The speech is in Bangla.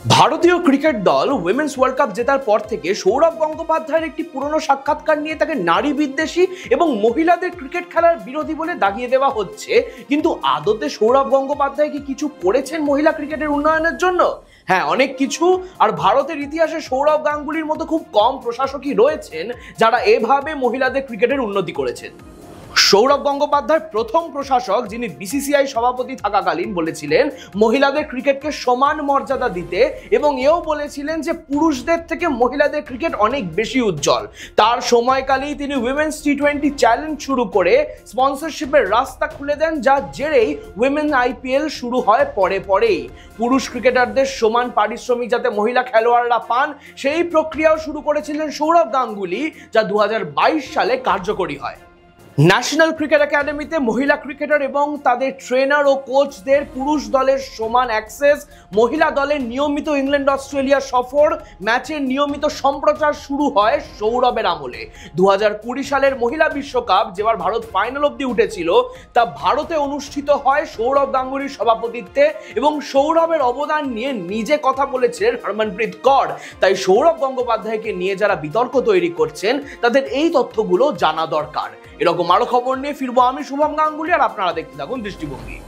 ভারতীয় ক্রিকেট দল উইমেন্স ওয়ার্ল্ড কাপ জেতার পর থেকে সৌরভ গঙ্গোপাধ্যায়ের একটি পুরনো সাক্ষাৎকার নিয়ে তাকে নারী বিদ্বেষী এবং মহিলাদের ক্রিকেট খেলার বিরোধী বলে দাগিয়ে দেওয়া হচ্ছে। কিন্তু আদতে সৌরভ গঙ্গোপাধ্যায় কি কিছু করেছেন মহিলা ক্রিকেটের উন্নয়নের জন্য? হ্যাঁ, অনেক কিছু। আর ভারতের ইতিহাসে সৌরভ গাঙ্গুলির মতো খুব কম প্রশাসকই রয়েছেন যারা এভাবে মহিলাদের ক্রিকেটের উন্নতি করেছেন। সৌরভ গঙ্গোপাধ্যায় প্রথম প্রশাসক যিনি বিসিসিআই সভাপতি থাকাকালীন বলেছিলেন মহিলাদের ক্রিকেটকে সমান মর্যাদা দিতে, এবং এও বলেছিলেন যে পুরুষদের থেকে মহিলাদের ক্রিকেট অনেক বেশি উজ্জ্বল। তার সময়কালেই তিনি উইমেন্স টি20 চ্যালেঞ্জ শুরু করে স্পন্সরশিপের রাস্তা খুলে দেন, যার জেরেই উইমেন আইপিএল শুরু হয় পরেই। পুরুষ ক্রিকেটারদের সমান পারিশ্রমিক যাতে মহিলা খেলোয়াড়রা পান সেই প্রক্রিয়াও শুরু করেছিলেন সৌরভ গাঙ্গুলি, যা 2022 সালে কার্যকরী হয়। ন্যাশনাল ক্রিকেট একাডেমিতে মহিলা ক্রিকেটার এবং তাদের ট্রেনার ও কোচদের পুরুষ দলের সমান অ্যাক্সেস, মহিলা দলের নিয়মিত ইংল্যান্ড অস্ট্রেলিয়া সফর, ম্যাচের নিয়মিত সম্প্রচার শুরু হয় সৌরভের আমলে। 2020 সালের মহিলা বিশ্বকাপ যেবার ভারত ফাইনাল অবধি উঠেছিল তা ভারতে অনুষ্ঠিত হয় সৌরভ গাঙ্গুলির সভাপতিত্বে, এবং সৌরভের অবদান নিয়ে নিজে কথা বলেছিলেন হরমনপ্রীত কৌর। তাই সৌরভ গঙ্গোপাধ্যায়কে নিয়ে যারা বিতর্ক তৈরি করছেন তাদের এই তথ্যগুলো জানা দরকার। এরকম আরো খবর নিয়ে ফিরবো আমি, শুভম গাঙ্গুলি, আর আপনারা দেখতে থাকুন দৃষ্টিভঙ্গি।